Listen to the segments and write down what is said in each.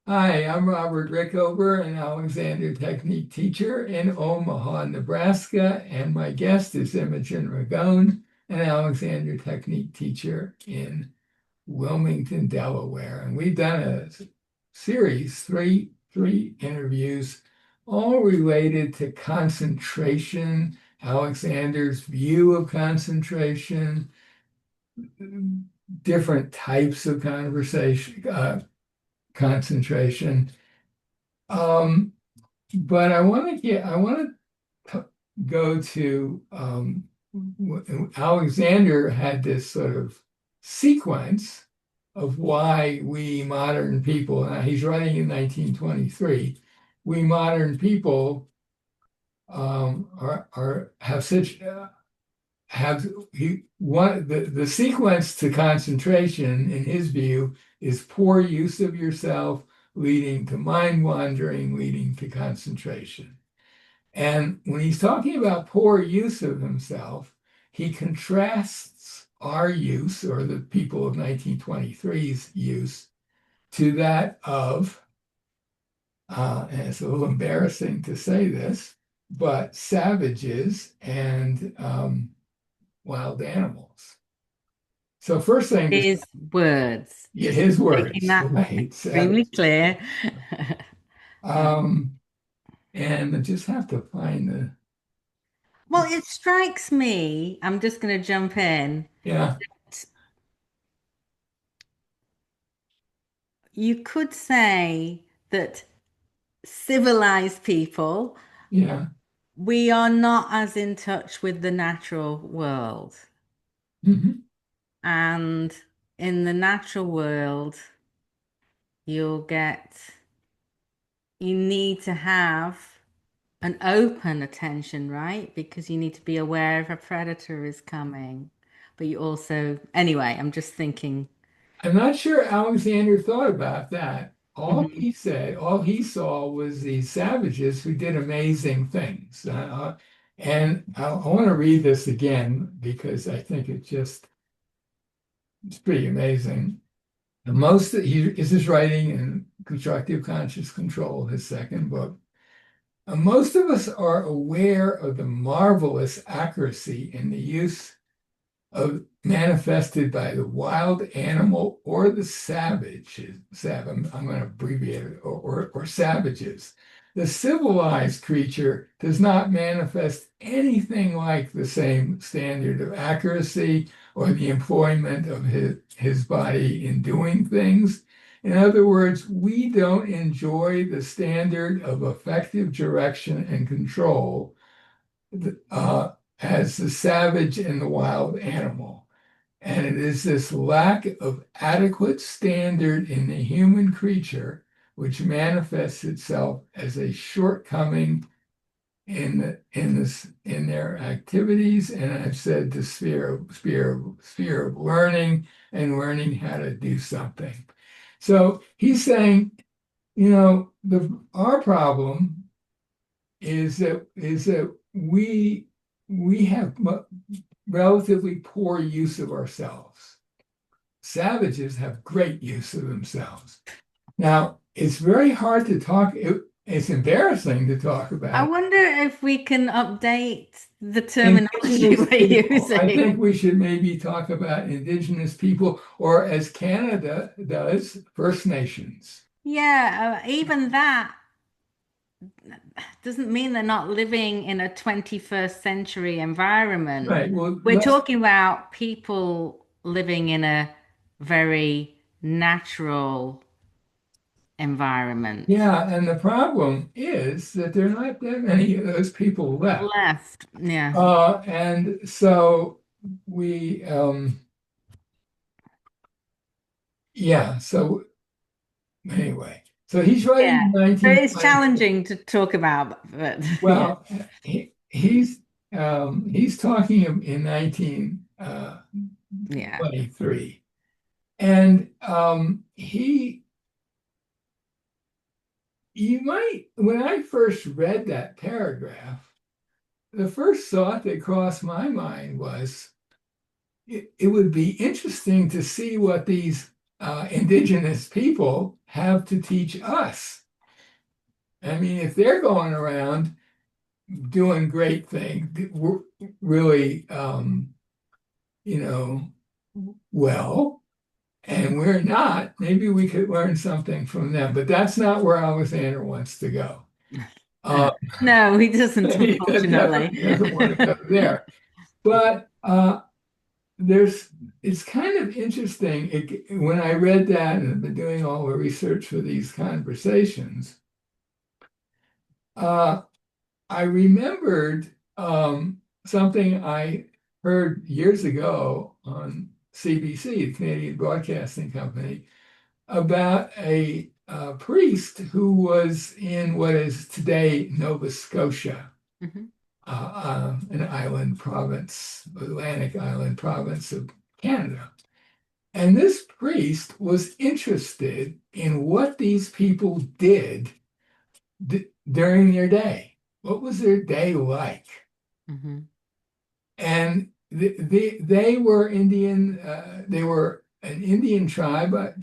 Hi, I'm Robert Rickover, an Alexander Technique teacher in Omaha, Nebraska, and my guest is Imogen Ragone, an Alexander Technique teacher in Wilmington, Delaware. And we've done a series, three interviews, all related to concentration, Alexander's view of concentration, different types of concentration. Um, but I want to go to Alexander had this sort of sequence of why we modern people, now he's writing in 1923, we modern people are have such have he one the sequence to concentration in his view is poor use of yourself leading to mind wandering leading to concentration. And when he's talking about poor use of himself, he contrasts our use, or the people of 1923's use, to that of, and it's a little embarrassing to say this, but savages and wild animals. So first thing is, His words, yeah, just his making words, that right? extremely clear. Um, and I just have to find Well, it strikes me, I'm just going to jump in. yeah, You could say that civilized people, yeah. we are not as in touch with the natural world. Mhm. And in the natural world, you'll get, you need to have an open attention, right? Because you need to be aware if a predator is coming. But you also, anyway, I'm just thinking. I'm not sure Alexander thought about that. Mhm. All he saw was these savages who did amazing things. And I want to read this again because I think it's pretty amazing. The most that he is his writing in Constructive Conscious Control, his second book. Most of us are aware of the marvelous accuracy in the use of manifested by the wild animal or the savage. I'm going to abbreviate it, or savages. The civilized creature does not manifest anything like the same standard of accuracy or the employment of his body in doing things. In other words, we don't enjoy the standard of effective direction and control uh, as the savage and the wild animal. And it is this lack of adequate standard in the human creature which manifests itself as a shortcoming in their activities. And I've said the sphere of learning and learning how to do something. So he's saying, the our problem is that we have relatively poor use of ourselves. Savages have great use of themselves. Now, it's very hard to talk, it's embarrassing to talk I about wonder if we can update the terminology indigenous we're people. I think using. we should maybe talk about indigenous people, or as Canada does, First Nations. Yeah, even that doesn't mean they're not living in a 21st century environment. Right. Well, We're talking about people living in a very natural environment. yeah, and the problem is that there are not that many of those people left. Left, yeah. And so we, yeah, so anyway, so he's writing Yeah. in So it's 1920. challenging to talk about, but yeah. Well, he's talking in 1923, Yeah. and you might, when I first read that paragraph, the first thought that crossed my mind was it would be interesting to see what these indigenous people have to teach us? I mean, if they're going around doing great things, really, you know, well, and we're not, maybe we could learn something from them. But that's not where Alexander wants to go. Uh, No, he doesn't, he unfortunately. doesn't want to go there. But there's it's kind of interesting. When I read that and have been doing all the research for these conversations, uh, I remembered something I heard years ago on CBC, the Canadian Broadcasting Company, about a priest who was in what is today Nova Scotia, Mhm. an island province, Atlantic island province of Canada. And this priest was interested in what these people did during their day. What was their day like? Mhm. And they were Indian. They were an Indian tribe. I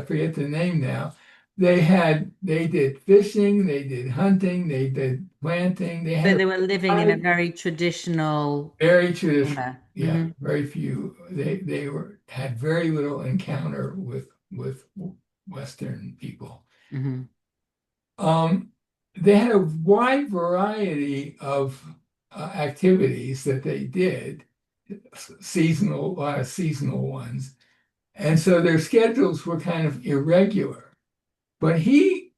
forget the name now. They did fishing. They did hunting. They did planting. They So had they were living in a very traditional very traditional. manner. Yeah, very few. They had very little encounter with Western people. Hmm. Um, they had a wide variety of activities that they did, seasonal, a lot of seasonal ones. And so their schedules were kind of irregular. But he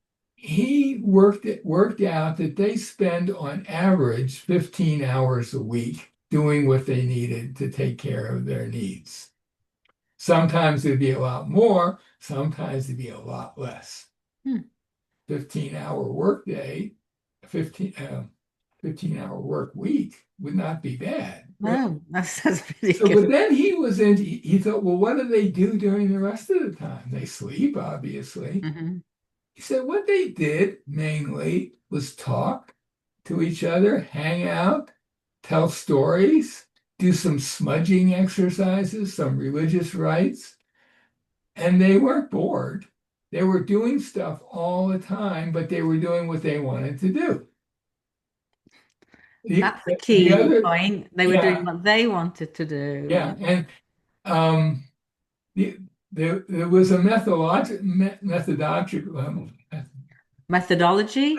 worked out that they spend on average 15 hours a week doing what they needed to take care of their needs. Sometimes it'd be a lot more, sometimes it'd be a lot less. Hmm. 15-hour workday, 15, 15-hour work week would not be bad. Really. Oh, that's pretty So, good. but then he thought, well, what do they do during the rest of the time? They sleep, obviously. Hmm. He said what they did mainly was talk to each other, hang out, tell stories, do some smudging exercises, some religious rites, and they weren't bored. They were doing stuff all the time, but they were doing what they wanted to do. The, That's the the key other, point. They were doing yeah, what they wanted to do. yeah, and um, the, there was a methodological Methodology?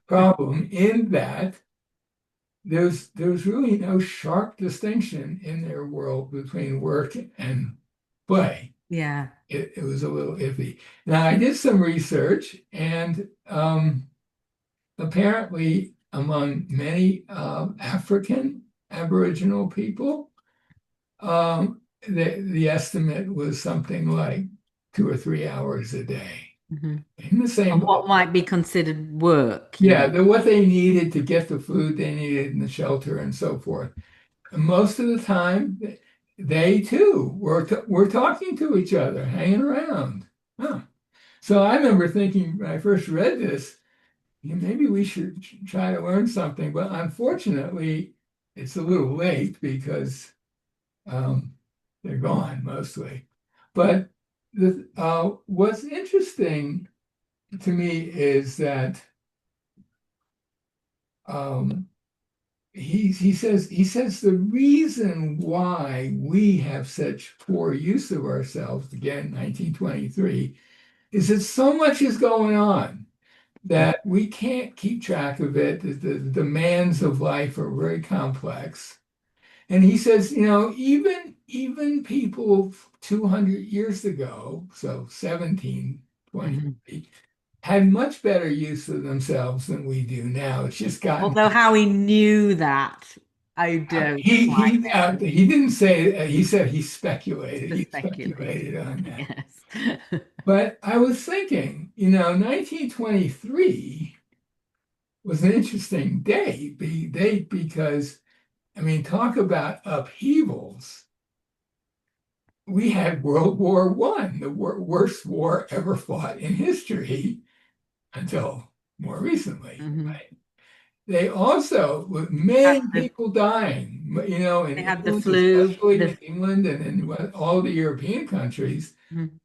problem in that there's really no sharp distinction in their world between work and play. Yeah. It was a little iffy. Now I did some research, and apparently among many African Aboriginal people, the estimate was something like 2 or 3 hours a day. Hmm. In the And same what book. might be considered work, you Yeah, mean? what they needed to get the food they needed and the shelter and so forth. And most of the time, they too were talking to each other, hanging around. Huh. So I remember thinking when I first read this, maybe we should try to learn something. But unfortunately, it's a little late because um, they're gone mostly. But what's interesting to me is that um, he says the reason why we have such poor use of ourselves, again, 1923, is that so much is going on that we can't keep track of it. The demands of life are very complex. And he says, even people 200 years ago, so 1720, Mhm. had much better use of themselves than we do now. It's just gotten. Although how he knew that, I don't quite know. He didn't say. He said he speculated. Just He speculating. speculated on that. Yes. But I was thinking, 1923 was an interesting date because, I mean, talk about upheavals. We had World War One, the worst war ever fought in history until more recently, Hmm. right? they also, with Had many the people dying, in they had the England, flu. especially The in England and in all the European countries, Mhm.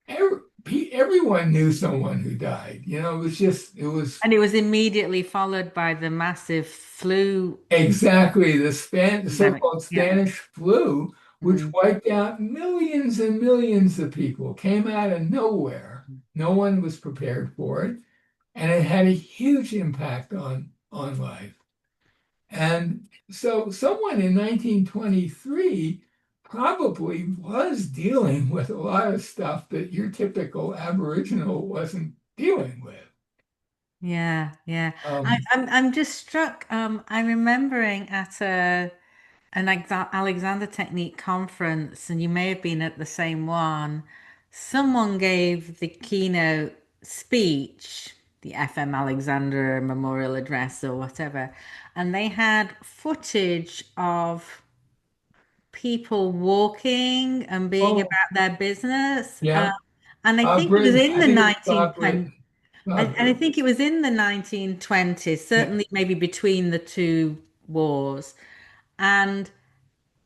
every, everyone knew someone who died. It was And it was immediately followed by the massive flu exactly the pandemic. so-called Yeah. Spanish flu, which Mhm. wiped out millions and millions of people, came out of nowhere. No one was prepared for it, and it had a huge impact on life. And so someone in 1923 probably was dealing with a lot of stuff that your typical Aboriginal wasn't dealing with. Yeah, yeah. Um, I'm just struck. I'm remembering at an Alexander Technique conference, and you may have been at the same one. Someone gave the keynote speech, the FM Alexander Memorial Address or whatever, and they had footage of people walking and being oh, about their business. yeah, And I Bob think it was Britton. in I the think it was Bob 1920s. Britton. And I think it was in the 1920s, Yeah, certainly maybe between the two wars, and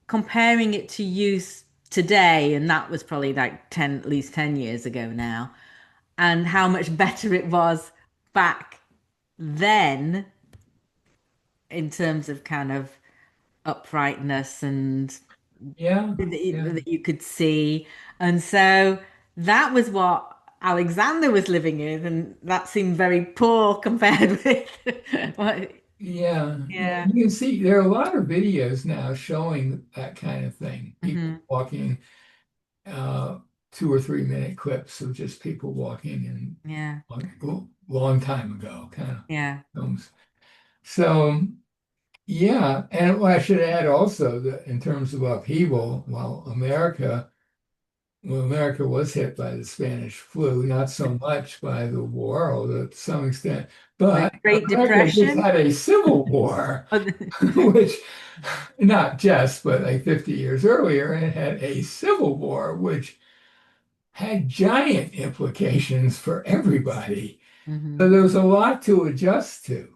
comparing it to use today, and that was probably like 10, at least 10 years ago now, and how much better it was back then in terms of kind of uprightness and yeah, yeah, that you could see. And so that was what Alexander was living in, and that seemed very poor compared with what, yeah, yeah. yeah. You can see there are a lot of videos now showing that kind of thing. People Hmm. walking, uh, 2 or 3 minute clips of just people walking and Yeah. long time ago kind of Yeah. films. So yeah, and I should add also that in terms of upheaval, America was hit by the Spanish flu, not so much by the war, although to some extent, The but Great America just Depression. had a civil war, which not just, but like 50 years earlier, it had a civil war, which had giant implications for everybody. So Hmm. there was a lot to adjust to.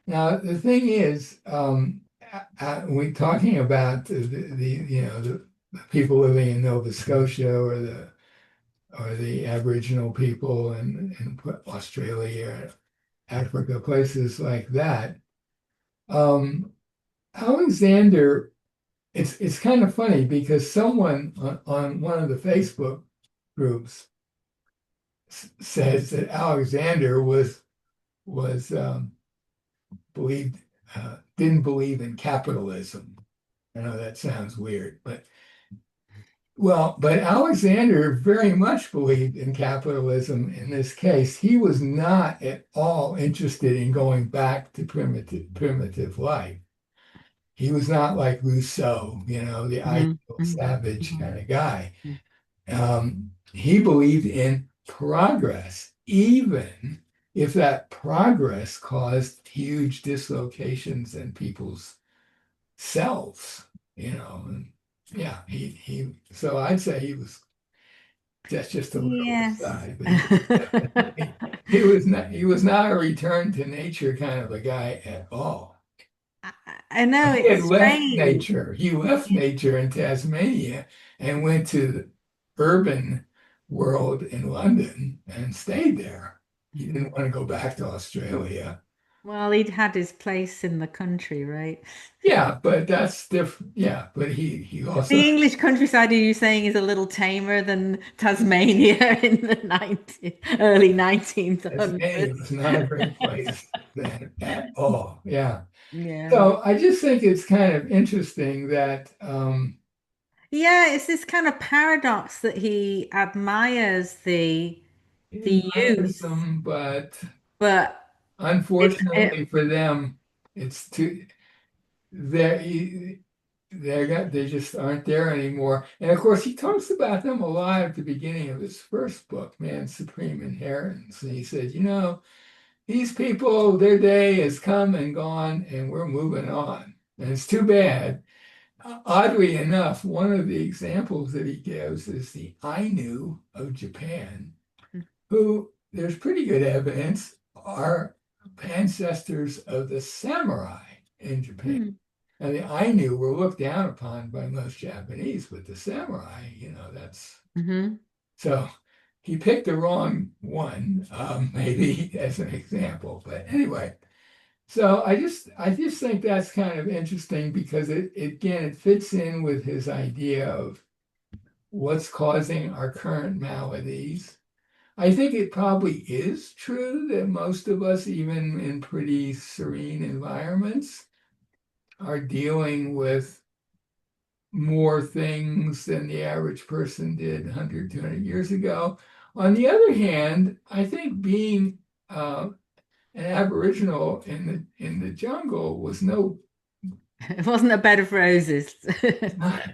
Now, the thing is, we're talking about the people living in Nova Scotia or the Aboriginal people in Australia, Africa, places like that. Um, Alexander, it's kind of funny because someone on one of the Facebook groups says that Alexander was believed didn't believe in capitalism. I know that sounds weird, but Alexander very much believed in capitalism in this case. He was not at all interested in going back to primitive life. He was not like Rousseau, the Hmm. ideal Hmm. savage Hmm. kind of guy. He believed in progress, even if that progress caused huge dislocations in people's selves, and yeah, so I'd say that's just a little Yes. aside, but he was not a return to nature kind of a guy at all. I, I know He had it's left strange. nature. He left nature in Tasmania and went to the urban world in London and stayed there. He Mhm. didn't want to go back to Australia. Well, he'd had his place in the country, right? Yeah, but that's different. Yeah, but he also The English countryside, are you saying, is a little tamer than Tasmania in the early Tasmania 1900s? was not a great place then at all. Yeah. Yeah. So I just think it's kind of interesting that Yeah, it's this kind of paradox that he admires he the admires youth, them, but but unfortunately for them, it's too they they just aren't there anymore. And of course, he talks about them a lot at the beginning of his first book, Man's Supreme Inheritance. And he said, these people, their day has come and gone, and we're moving on. And it's too bad. Oddly enough, one of the examples that he gives is the Ainu of Japan, who there's pretty good evidence are ancestors of the samurai in Japan. Hmm. I mean, I knew were looked down upon by most Japanese, but the samurai, that's Hmm. so he picked the wrong one, maybe as an example. But anyway, so I just think that's kind of interesting because it fits in with his idea of what's causing our current maladies. I think it probably is true that most of us, even in pretty serene environments, are dealing with more things than the average person did 100, 200 years ago. On the other hand, I think being an Aboriginal in the jungle was no It wasn't a bed of roses.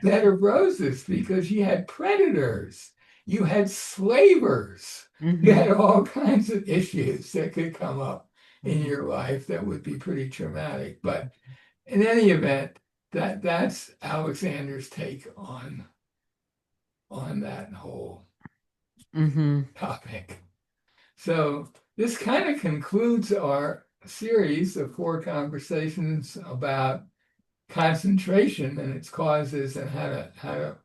bed of roses because you had predators, you had slavers, you Hmm. had all kinds of issues that could come up in your life that would be pretty traumatic. But in any event, that's Alexander's take on that whole Hmm. topic. So this kind of concludes our series of 4 conversations about concentration and its causes and how to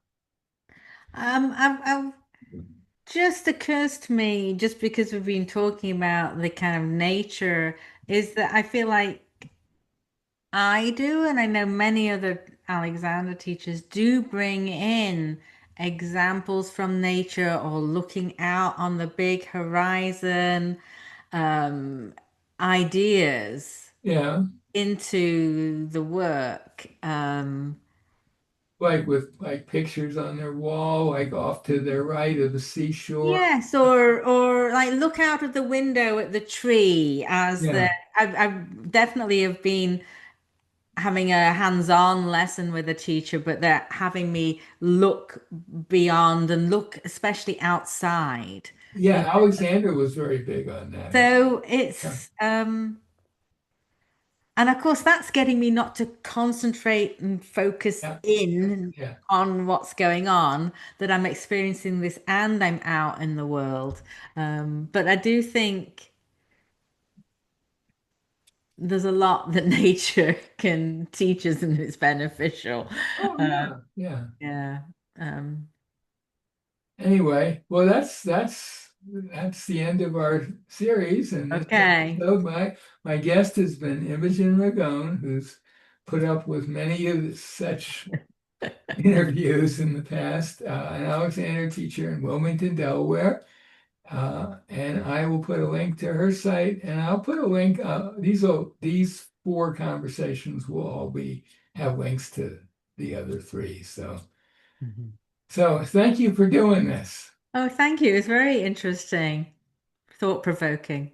I've just occurs to me, just because we've been talking about the kind of nature, is that I feel like I do, and I know many other Alexander teachers do bring in examples from nature or looking out on the big horizon, um, ideas yeah, into the work. like with like pictures on their wall, like off to their right of the seashore. Yes, or like look out of the window at the tree as the Yeah, I've definitely have been having a hands-on lesson with a teacher, but they're having me look beyond and look especially outside. You yeah. Alexander was very big on that. So Yeah, it's and of course that's getting me not to concentrate and focus yeah, in yeah. on what's going on, that I'm experiencing this and I'm out in the world. But I do think there's a lot that nature can teach us and it's beneficial. Oh Uh, yeah, yeah. yeah. Um, Anyway, well, that's the end of our series. And this okay. episode, my guest has been Imogen Ragone, who's put up with many of such interviews in the past, an Alexander teacher in Wilmington, Delaware. And I will put a link to her site, and I'll put a link. These 4 conversations will all have links to the other 3. Mhm. So thank you for doing this. Oh, thank you. It's very interesting, thought-provoking.